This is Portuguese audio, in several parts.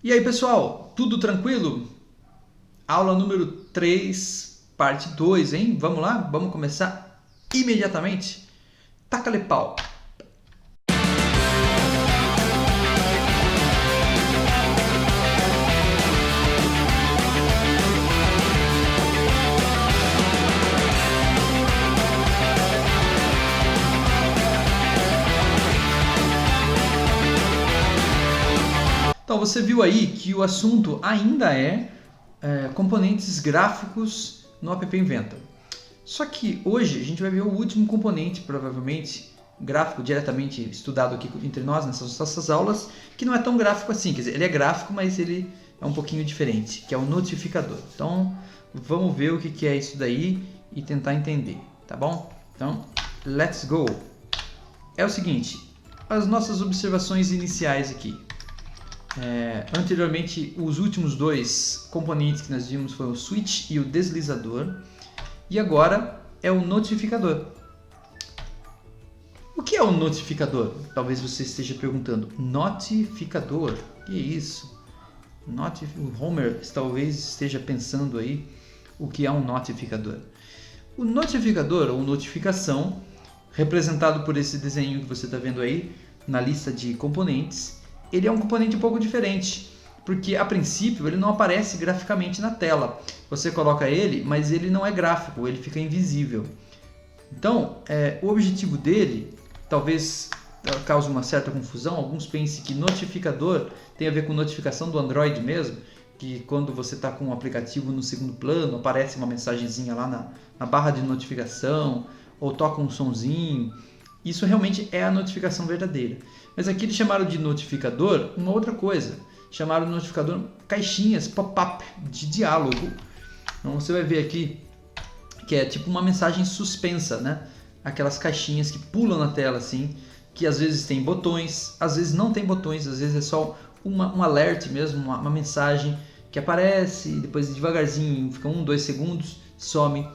E aí, pessoal, tudo tranquilo? Aula número 3, parte 2, hein? Vamos lá? Vamos começar imediatamente? Taca-lhe pau! Então, você viu aí que o assunto ainda é componentes gráficos no App Inventor. Só que hoje a gente vai ver o último componente, provavelmente, gráfico diretamente estudado aqui entre nós nessas nossas aulas, que não é tão gráfico assim, quer dizer, ele é gráfico, mas ele é um pouquinho diferente, que é o notificador. Então, vamos ver o que é isso daí e tentar entender, tá bom? Então, let's go! É o seguinte, as nossas observações iniciais aqui. Anteriormente, os últimos dois componentes que nós vimos foram o switch e o deslizador. E agora é o notificador. O que é o notificador? Talvez você esteja perguntando. Notificador? O que é isso? O Homer talvez esteja pensando aí o que é um notificador. O notificador, ou notificação, representado por esse desenho que você está vendo aí na lista de componentes, ele é um componente um pouco diferente, porque a princípio ele não aparece graficamente na tela. Você coloca ele, mas ele não é gráfico, ele fica invisível. Então, o objetivo dele, talvez cause uma certa confusão, alguns pensem que notificador tem a ver com notificação do Android mesmo, que quando você está com um aplicativo no segundo plano, aparece uma mensagenzinha lá na barra de notificação, ou toca um sonzinho. Isso realmente é a notificação verdadeira. Mas aqui eles chamaram de notificador uma outra coisa. Chamaram de notificador caixinhas pop-up de diálogo. Então você vai ver aqui que é tipo uma mensagem suspensa, né? Aquelas caixinhas que pulam na tela assim, que às vezes tem botões, às vezes não tem botões, às vezes é só um alert mesmo, uma mensagem que aparece e depois devagarzinho, fica 1, 2 segundos, some.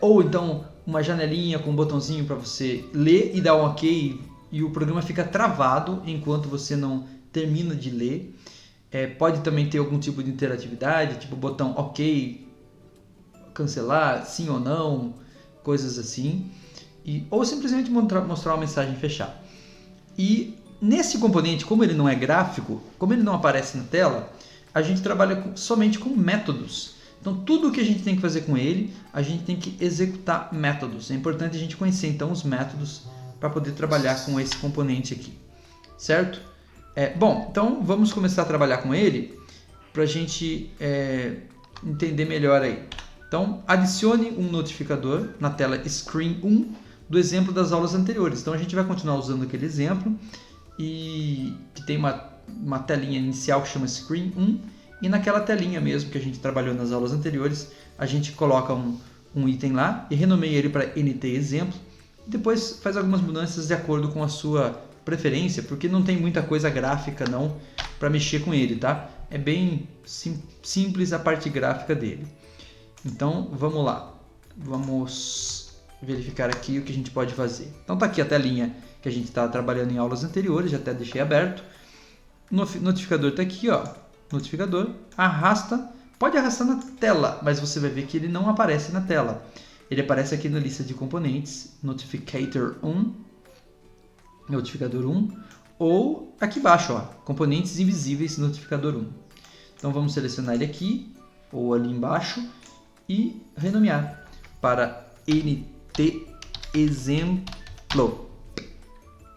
Ou então uma janelinha com um botãozinho para você ler e dar um ok e o programa fica travado enquanto você não termina de ler. Pode também ter algum tipo de interatividade, tipo botão ok, cancelar, sim ou não, coisas assim. Ou simplesmente mostrar uma mensagem e fechar. E nesse componente, como ele não é gráfico, como ele não aparece na tela, a gente trabalha somente com métodos. Então, tudo o que a gente tem que fazer com ele, a gente tem que executar métodos. É importante a gente conhecer, então, os métodos para poder trabalhar com esse componente aqui, certo? Bom, então, vamos começar a trabalhar com ele para a gente entender melhor aí. Então, adicione um notificador na tela Screen 1 do exemplo das aulas anteriores. Então, a gente vai continuar usando aquele exemplo e que tem uma telinha inicial que chama Screen 1. E naquela telinha mesmo que a gente trabalhou nas aulas anteriores, a gente coloca um item lá e renomeia ele para NT exemplo. E depois faz algumas mudanças de acordo com a sua preferência, porque não tem muita coisa gráfica não para mexer com ele, tá? É bem simples a parte gráfica dele. Então vamos lá, vamos verificar aqui o que a gente pode fazer. Então tá aqui a telinha que a gente está trabalhando em aulas anteriores, já até deixei aberto. O notificador está aqui, ó. Notificador, arrasta, pode arrastar na tela, mas você vai ver que ele não aparece na tela. Ele aparece aqui na lista de componentes, Notificator 1, Notificador 1, ou aqui embaixo, ó, componentes invisíveis, Notificador 1. Então vamos selecionar ele aqui, ou ali embaixo, e renomear para NT exemplo.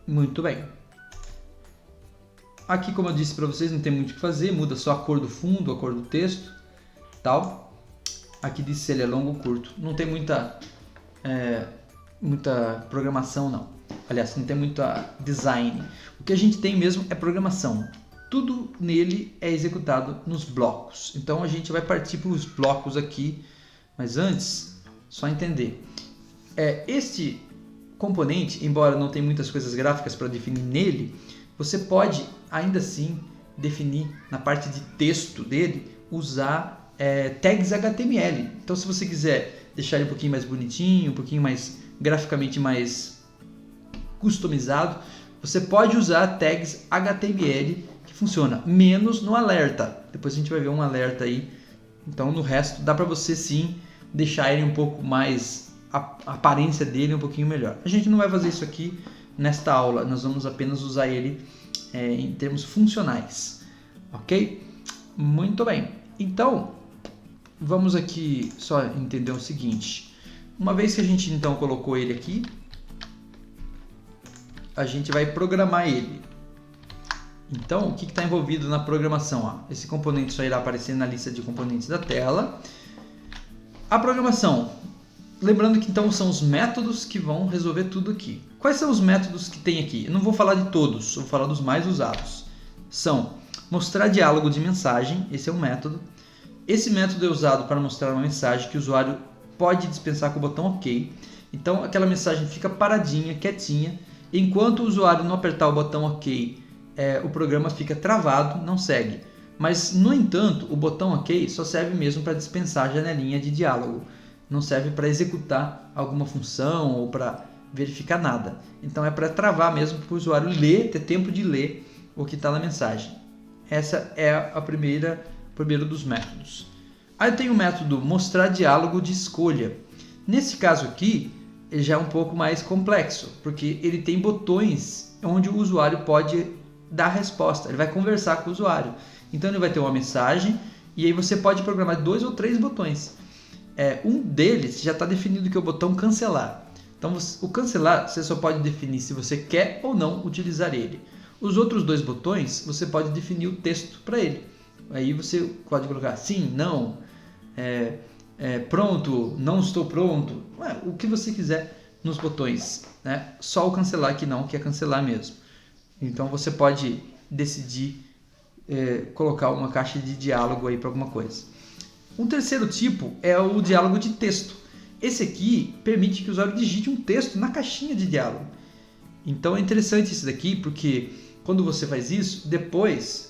Muito bem. Aqui, como eu disse para vocês, não tem muito o que fazer, muda só a cor do fundo, a cor do texto, tal. Aqui diz se ele é longo ou curto. Não tem muita programação, não. Aliás, não tem muita design. O que a gente tem mesmo é programação. Tudo nele é executado nos blocos. Então, a gente vai partir para os blocos aqui. Mas antes, só entender. Este componente, embora não tenha muitas coisas gráficas para definir nele, você pode, ainda assim, definir na parte de texto dele, usar tags HTML. Então, se você quiser deixar ele um pouquinho mais bonitinho, um pouquinho mais graficamente mais customizado, você pode usar tags HTML que funciona, menos no alerta. Depois a gente vai ver um alerta aí. Então no resto dá para você sim deixar ele um pouco mais, a aparência dele um pouquinho melhor. A gente não vai fazer isso aqui nesta aula, nós vamos apenas usar ele em termos funcionais, ok? Muito bem, então vamos aqui só entender o seguinte, uma vez que a gente então colocou ele aqui, a gente vai programar ele. Então, o que está envolvido na programação? Ó, esse componente só irá aparecer na lista de componentes da tela. A programação, lembrando que então são os métodos que vão resolver tudo aqui. Quais são os métodos que tem aqui? Eu não vou falar de todos, eu vou falar dos mais usados. São mostrar diálogo de mensagem, esse é um método. Esse método é usado para mostrar uma mensagem que o usuário pode dispensar com o botão OK. Então, aquela mensagem fica paradinha, quietinha. Enquanto o usuário não apertar o botão OK, o programa fica travado, não segue. Mas, no entanto, o botão OK só serve mesmo para dispensar a janelinha de diálogo. Não serve para executar alguma função ou para verificar nada. Então é para travar mesmo, para o usuário ler, ter tempo de ler o que está na mensagem. Essa é a primeiro dos métodos. Aí tem o método mostrar diálogo de escolha. Nesse caso aqui, ele já é um pouco mais complexo, porque ele tem botões onde o usuário pode dar a resposta. Ele vai conversar com o usuário. Então ele vai ter uma mensagem e aí você pode programar 2 ou 3 botões. Um deles já está definido que é o botão cancelar. Então o cancelar você só pode definir se você quer ou não utilizar ele. Os outros 2 botões você pode definir o texto para ele. Aí você pode colocar sim, não, pronto, não estou pronto, o que você quiser nos botões, né? Só o cancelar que não, que é cancelar mesmo. Então você pode decidir colocar uma caixa de diálogo aí para alguma coisa. Um terceiro tipo é o diálogo de texto. Esse aqui permite que o usuário digite um texto na caixinha de diálogo. Então é interessante isso daqui, porque quando você faz isso, depois...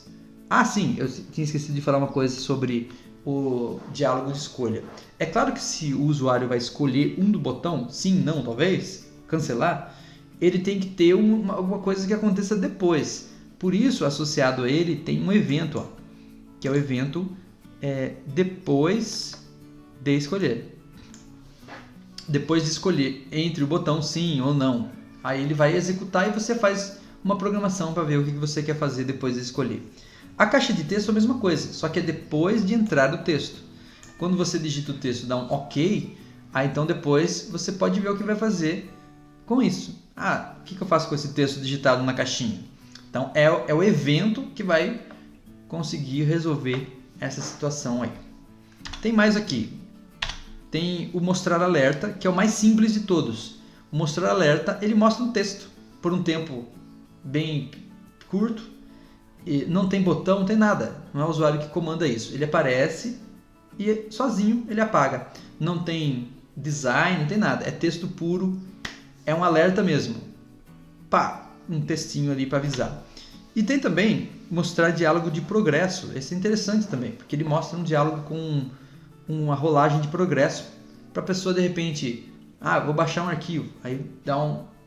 Ah, sim, eu tinha esquecido de falar uma coisa sobre o diálogo de escolha. É claro que se o usuário vai escolher um do botão, sim, não, talvez, cancelar, ele tem que ter alguma coisa que aconteça depois. Por isso, associado a ele, tem um evento, ó, que é o evento depois de escolher. Depois de escolher entre o botão sim ou não, aí ele vai executar e você faz uma programação para ver o que você quer fazer depois de escolher. A caixa de texto é a mesma coisa, só que é depois de entrar o texto. Quando você digita o texto, dá um OK, aí então depois você pode ver o que vai fazer com isso. O que eu faço com esse texto digitado na caixinha? Então é o evento que vai conseguir resolver essa situação aí. Tem mais aqui. Tem o mostrar alerta, que é o mais simples de todos. O mostrar alerta, ele mostra um texto por um tempo bem curto. E não tem botão, não tem nada. Não é o usuário que comanda isso. Ele aparece e sozinho ele apaga. Não tem design, não tem nada. É texto puro. É um alerta mesmo. Um textinho ali para avisar. E tem também mostrar diálogo de progresso. Esse é interessante também, porque ele mostra um diálogo com uma rolagem de progresso para a pessoa de repente, vou baixar um arquivo. Aí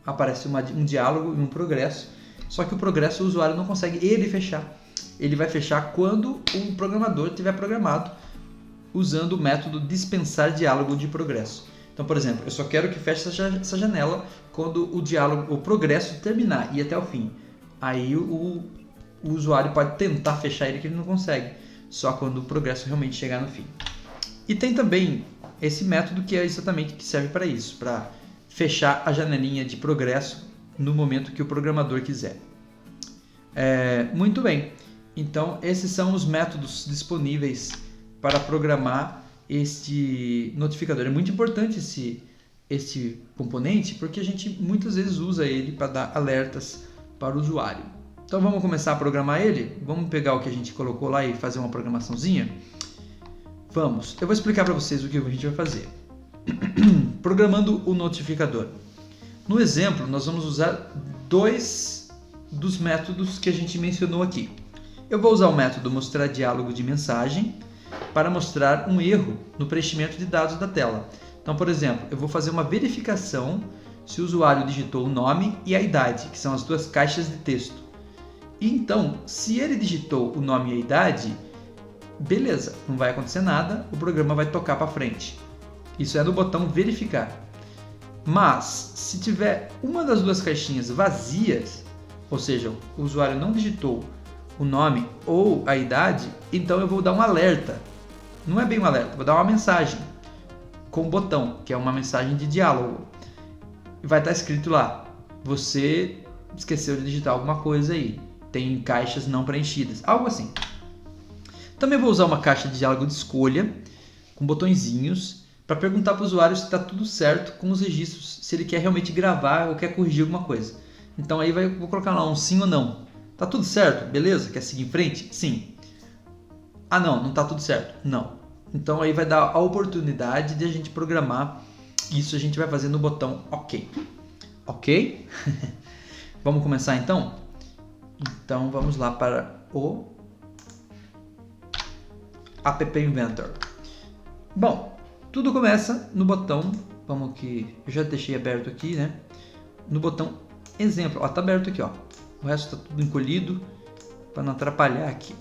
aparece um diálogo e um progresso. Só que o progresso o usuário não consegue ele fechar. Ele vai fechar quando o programador tiver programado usando o método dispensar diálogo de progresso. Então, por exemplo, eu só quero que feche essa janela quando o progresso terminar e até o fim. Aí o usuário pode tentar fechar ele que ele não consegue, só quando o progresso realmente chegar no fim. E tem também esse método que é exatamente que serve para isso, para fechar a janelinha de progresso no momento que o programador quiser. Muito bem, então esses são os métodos disponíveis para programar este notificador. É muito importante esse componente porque a gente muitas vezes usa ele para dar alertas para o usuário. Então vamos começar a programar ele? Vamos pegar o que a gente colocou lá e fazer uma programaçãozinha? Vamos, eu vou explicar para vocês o que a gente vai fazer. Programando o notificador. No exemplo, nós vamos usar 2 dos métodos que a gente mencionou aqui. Eu vou usar o método mostrar diálogo de mensagem para mostrar um erro no preenchimento de dados da tela. Então, por exemplo, eu vou fazer uma verificação se o usuário digitou o nome e a idade, que são as 2 caixas de texto. Então, se ele digitou o nome e a idade, beleza, não vai acontecer nada, o programa vai tocar para frente. Isso é no botão verificar. Mas, se tiver uma das duas caixinhas vazias, ou seja, o usuário não digitou o nome ou a idade, então eu vou dar um alerta. Não é bem um alerta, vou dar uma mensagem com o botão, que é uma mensagem de diálogo. Vai estar escrito lá, você esqueceu de digitar alguma coisa aí, tem caixas não preenchidas, algo assim. Também vou usar uma caixa de diálogo de escolha, com botõezinhos, para perguntar para o usuário se está tudo certo com os registros, se ele quer realmente gravar ou quer corrigir alguma coisa. Então aí vou colocar lá um sim ou não. Tá tudo certo? Beleza? Quer seguir em frente? Sim. Ah não, não tá tudo certo. Não. Então aí vai dar a oportunidade de a gente programar. Isso a gente vai fazer no botão OK. Ok? Vamos começar então? Então vamos lá para o App Inventor. Bom, tudo começa no botão, vamos que eu já deixei aberto aqui, né? No botão exemplo, ó, tá aberto aqui, ó. O resto tá tudo encolhido para não atrapalhar aqui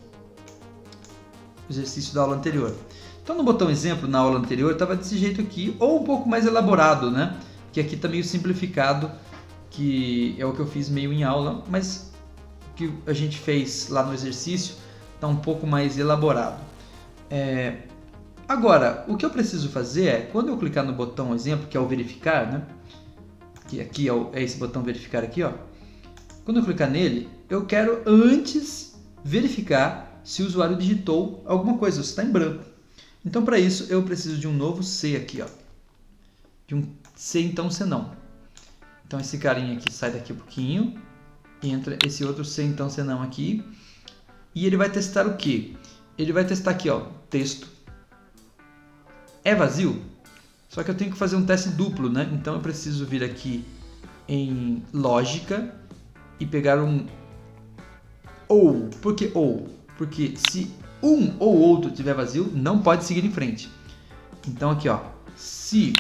o exercício da aula anterior. Então no botão exemplo, na aula anterior, estava desse jeito aqui, ou um pouco mais elaborado, né? Que aqui está meio simplificado, que é o que eu fiz meio em aula, mas o que a gente fez lá no exercício está um pouco mais elaborado. Agora, o que eu preciso fazer é, quando eu clicar no botão exemplo, que é o verificar, né? Que aqui é esse botão verificar aqui, ó. Quando eu clicar nele, eu quero antes verificar se o usuário digitou alguma coisa, se está em branco. Então, para isso, eu preciso de um novo C aqui, ó. De um C, então, C não. Então, esse carinha aqui sai daqui um pouquinho. E entra esse outro C, então, C não aqui. E ele vai testar o quê? Ele vai testar aqui, ó, texto. É vazio? Só que eu tenho que fazer um teste duplo, né? Então, eu preciso vir aqui em lógica e pegar um ou. Por que ou? Porque se um ou outro estiver vazio, não pode seguir em frente. Então aqui, ó, se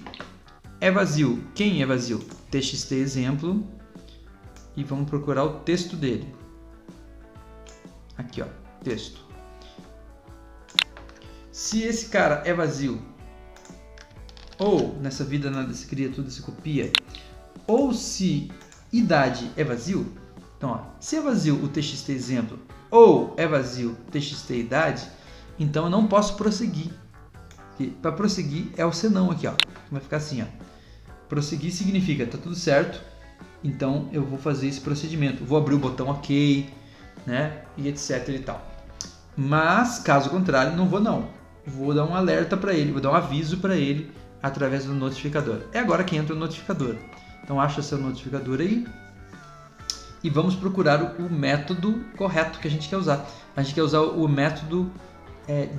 é vazio, quem é vazio? TXT exemplo e vamos procurar o texto dele. Aqui, ó, texto. Se esse cara é vazio, ou nessa vida nada se cria, tudo se copia, ou se idade é vazio, então, ó, se é vazio o TXT exemplo ou é vazio TXT idade, então eu não posso prosseguir. Para prosseguir é o senão aqui, ó. Vai ficar assim, ó. Prosseguir significa tá tudo certo, então eu vou fazer esse procedimento. Vou abrir o botão OK, né? E etc e tal. Mas caso contrário, não vou não. Vou dar um alerta para ele, vou dar um aviso para ele através do notificador. É agora que entra o notificador. Então acha seu notificador aí. E vamos procurar o método correto que a gente quer usar. A gente quer usar o método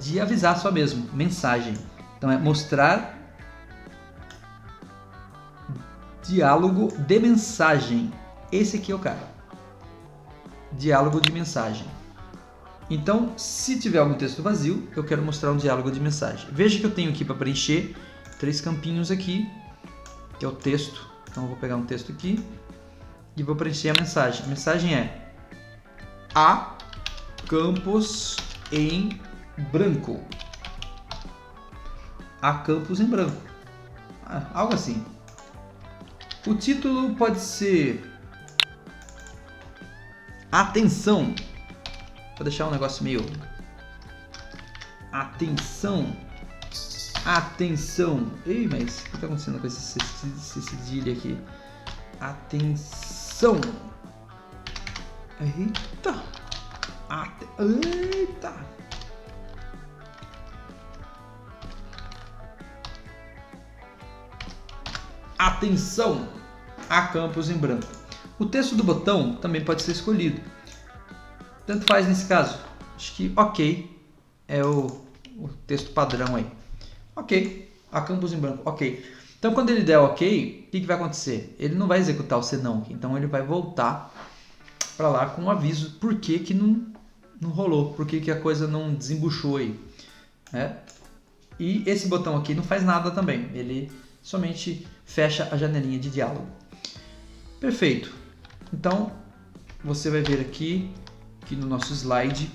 de avisar só mesmo, mensagem. Então é mostrar diálogo de mensagem. Esse aqui é o cara. Diálogo de mensagem. Então, se tiver algum texto vazio, eu quero mostrar um diálogo de mensagem. Veja que eu tenho aqui para preencher 3 campinhos aqui, que é o texto. Então eu vou pegar um texto aqui e vou preencher a mensagem. A mensagem é: há campos em branco. Há campos em branco. Algo assim. O título pode ser atenção. Vou deixar um negócio meio atenção. Atenção. Ei, mas o que está acontecendo com esse cedilha aqui? Atenção. Eita. Eita. Atenção. Há campos em branco. O texto do botão também pode ser escolhido. Tanto faz nesse caso. Acho que OK é o texto padrão aí. OK. Há campos em branco. OK. Então, quando ele der OK, o que vai acontecer? Ele não vai executar o senão aqui. Então, ele vai voltar para lá com um aviso por que não rolou, por que a coisa não desembuchou aí. Né? E esse botão aqui não faz nada também. Ele somente fecha a janelinha de diálogo. Perfeito. Então, você vai ver aqui aqui no nosso slide,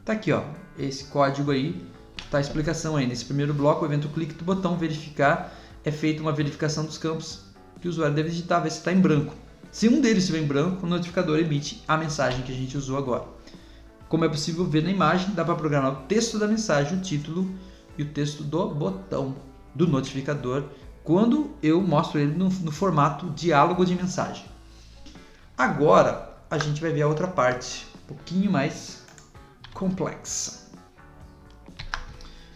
tá aqui, ó, esse código aí, tá a explicação aí. Nesse primeiro bloco, o evento clique do botão verificar é feita uma verificação dos campos que o usuário deve digitar, ver se está em branco. Se um deles estiver em branco, o notificador emite a mensagem que a gente usou agora. Como é possível ver na imagem, dá para programar o texto da mensagem, o título e o texto do botão do notificador quando eu mostro ele no formato diálogo de mensagem. Agora a gente vai ver a outra parte, um pouquinho mais complexa.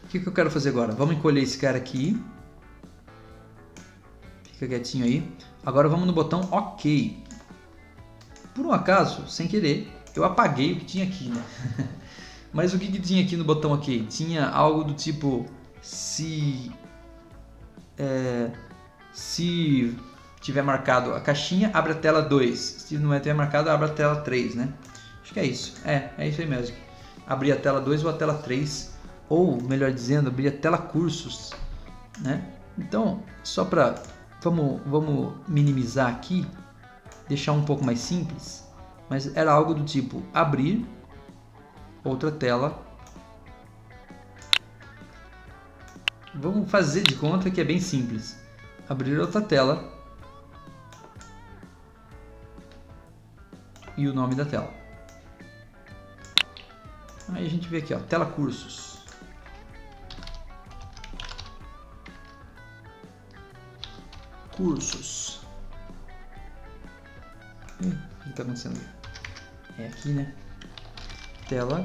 O que eu quero fazer agora? Vamos encolher esse cara aqui. Fica quietinho aí. Agora vamos no botão OK. Por um acaso, sem querer, eu apaguei o que tinha aqui, né? Mas o que tinha aqui no botão OK? Tinha algo do tipo se tiver marcado a caixinha, abre a tela 2. Se não tiver marcado, abre a tela 3, né? Acho que é isso. É isso aí mesmo. Abrir a tela 2 ou a tela 3. Ou, melhor dizendo, abrir a tela cursos, né? Então, só para... Vamos minimizar aqui, deixar um pouco mais simples. Mas era algo do tipo abrir outra tela. Vamos fazer de conta que é bem simples. Abrir outra tela e o nome da tela. Aí a gente vê aqui, ó, tela cursos. Cursos. O que está acontecendo? É aqui, né? Tela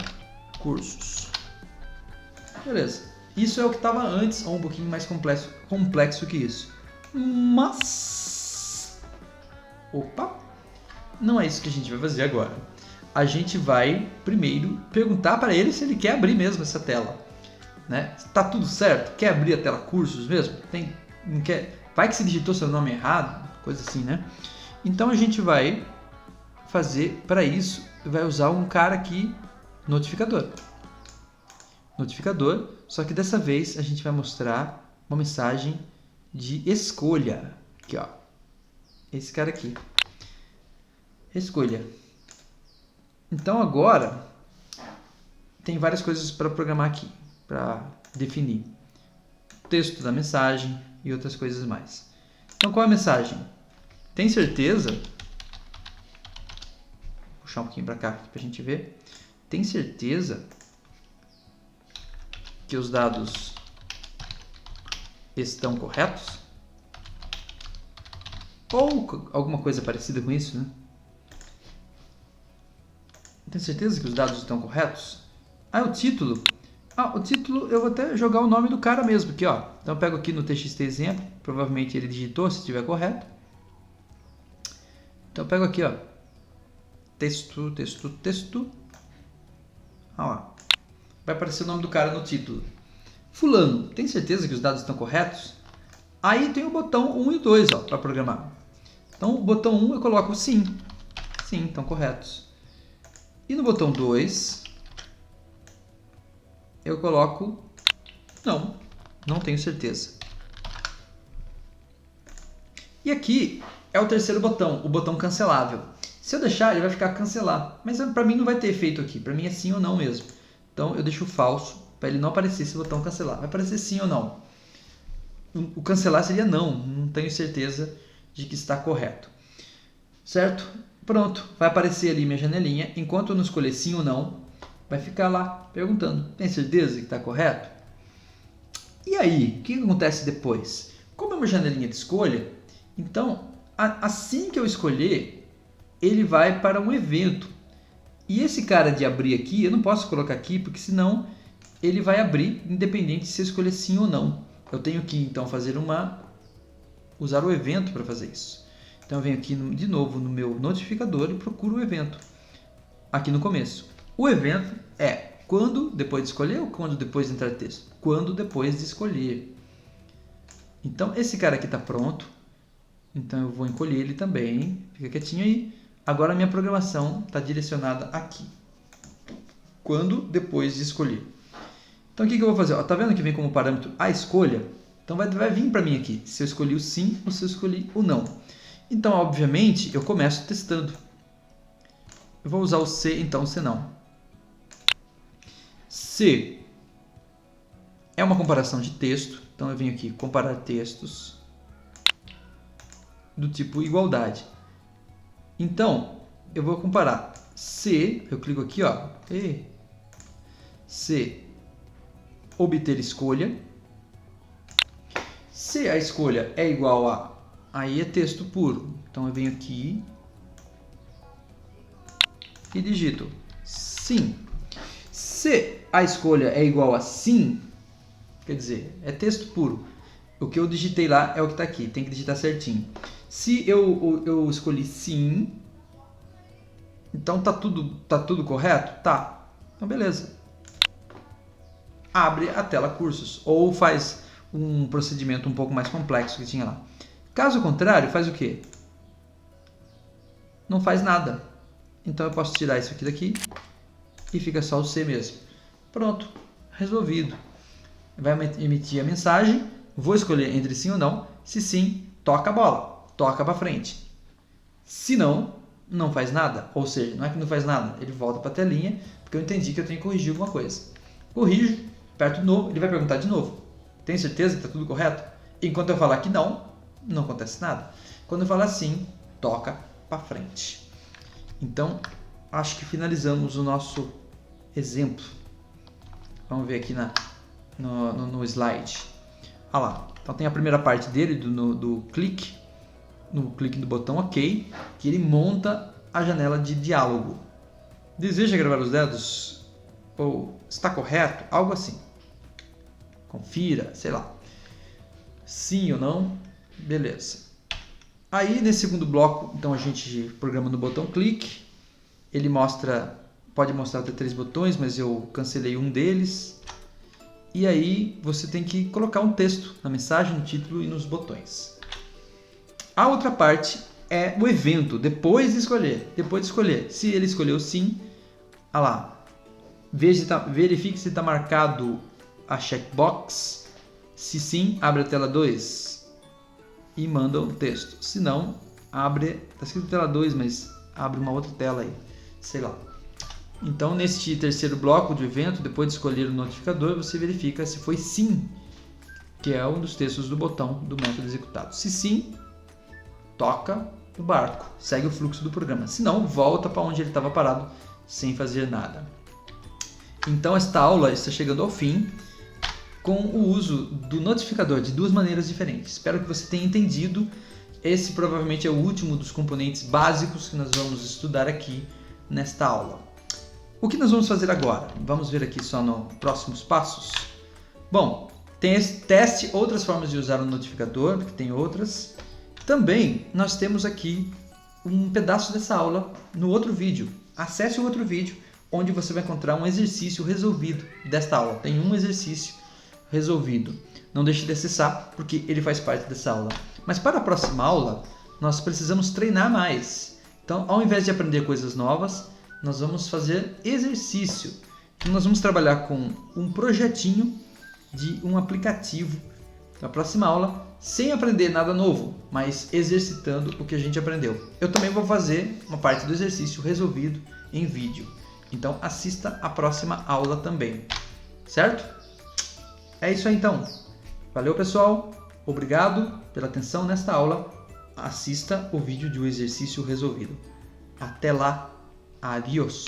cursos. Beleza. Isso é o que estava antes, ou um pouquinho mais complexo que isso. Mas... Opa! Não é isso que a gente vai fazer agora. A gente vai primeiro perguntar para ele se ele quer abrir mesmo essa tela. Né? Tá tudo certo? Quer abrir a tela cursos mesmo? Não quer... Vai que se digitou seu nome errado, coisa assim, né? Então a gente vai fazer para isso, vai usar um cara aqui, notificador. Notificador, só que dessa vez a gente vai mostrar uma mensagem de escolha. Aqui, ó. Esse cara aqui. Escolha. Então agora tem várias coisas para programar aqui, para definir. O texto da mensagem e outras coisas mais. Então qual é a mensagem? Tem certeza? Vou puxar um pouquinho para cá para a gente ver. Tem certeza que os dados estão corretos? Ou alguma coisa parecida com isso, né? Tem certeza que os dados estão corretos? O título. O título eu vou até jogar o nome do cara mesmo aqui, ó. Então eu pego aqui no TXT exemplo, provavelmente ele digitou se estiver correto. Então eu pego aqui, ó. Texto. Olha lá. Vai aparecer o nome do cara no título. Fulano, tem certeza que os dados estão corretos? Aí tem o botão 1 e 2, ó, para programar. Então o botão 1 eu coloco sim. Sim, estão corretos. E no botão 2 eu coloco não tenho certeza. E aqui é o terceiro botão, o botão cancelável. Se eu deixar, ele vai ficar cancelar, mas para mim não vai ter efeito aqui, para mim é sim ou não mesmo. Então eu deixo falso, para ele não aparecer esse botão cancelar. Vai aparecer sim ou não. O cancelar seria não tenho certeza de que está correto. Certo? Pronto, vai aparecer ali minha janelinha, enquanto eu não escolher sim ou não, vai ficar lá perguntando, tem certeza que está correto? E aí, o que acontece depois? Como é uma janelinha de escolha, então assim que eu escolher, ele vai para um evento. E esse cara de abrir aqui, eu não posso colocar aqui, porque senão ele vai abrir, independente se eu escolher sim ou não. Eu tenho que então usar o evento para fazer isso. Então eu venho aqui de novo no meu notificador e procuro o evento. Aqui no começo. O evento é quando depois de escolher ou quando depois de entrar texto? Quando depois de escolher. Então esse cara aqui está pronto. Então eu vou encolher ele também. Fica quietinho aí. Agora a minha programação está direcionada aqui. Quando depois de escolher. Então o que eu vou fazer? Está vendo que vem como parâmetro a escolha? Então vai vir para mim aqui se eu escolhi o sim ou se eu escolhi o não. Então obviamente eu começo testando. Eu vou usar o se, então se não. Se é uma comparação de texto, então eu venho aqui comparar textos do tipo igualdade. Então, eu vou comparar se, eu clico aqui, ó, se obter escolha, se a escolha é igual a, aí é texto puro, então eu venho aqui e digito sim. Se a escolha é igual a sim, quer dizer, é texto puro. O que eu digitei lá é o que está aqui, tem que digitar certinho. Se eu escolhi sim, então tá tudo correto? Tá. Então beleza. Abre a tela cursos ou faz um procedimento um pouco mais complexo que tinha lá. Caso contrário, faz o quê? Não faz nada. Então eu posso tirar isso aqui daqui e fica só o C mesmo. Pronto, resolvido. Vai emitir a mensagem, vou escolher entre sim ou não. Se sim, toca a bola, toca para frente. Se não, não faz nada. Ou seja, não é que não faz nada, ele volta para a telinha, porque eu entendi que eu tenho que corrigir alguma coisa. Corrijo, aperto de novo, ele vai perguntar de novo. Tem certeza que está tudo correto? Enquanto eu falar que não, não acontece nada. Quando eu falar sim, toca para frente. Então, acho que finalizamos o nosso exemplo. Vamos ver aqui no slide. Olha lá. Então tem a primeira parte dele do clique, no clique do botão OK, que ele monta a janela de diálogo. Deseja gravar os dados? Ou está correto? Algo assim. Confira, sei lá. Sim ou não? Beleza. Aí nesse segundo bloco, então a gente programa no botão clique. Ele pode mostrar até 3 botões, mas eu cancelei um deles. E aí você tem que colocar um texto na mensagem, no título e nos botões. A outra parte é o evento, depois de escolher. Se ele escolheu sim, olha lá, verifique se está marcado a checkbox. Se sim, abre a tela 2 e manda o texto. Se não, está escrito tela 2, mas abre uma outra tela aí, sei lá. Então, neste terceiro bloco do evento, depois de escolher o notificador, você verifica se foi sim, que é um dos textos do botão do método executado. Se sim, toca o barco, segue o fluxo do programa. Se não, volta para onde ele estava parado, sem fazer nada. Então, esta aula está chegando ao fim com o uso do notificador de 2 maneiras diferentes. Espero que você tenha entendido. Esse provavelmente é o último dos componentes básicos que nós vamos estudar aqui nesta aula. O que nós vamos fazer agora? Vamos ver aqui só nos próximos passos. Bom, teste outras formas de usar o notificador, porque tem outras. Também nós temos aqui um pedaço dessa aula no outro vídeo. Acesse o outro vídeo, onde você vai encontrar um exercício resolvido desta aula. Tem um exercício resolvido. Não deixe de acessar, porque ele faz parte dessa aula. Mas para a próxima aula, nós precisamos treinar mais. Então, ao invés de aprender coisas novas, nós vamos fazer exercício. Nós vamos trabalhar com um projetinho de um aplicativo na próxima aula, sem aprender nada novo, mas exercitando o que a gente aprendeu. Eu também vou fazer uma parte do exercício resolvido em vídeo. Então assista a próxima aula também. Certo? É isso aí então. Valeu, pessoal. Obrigado pela atenção nesta aula. Assista o vídeo de um exercício resolvido. Até lá. Adiós.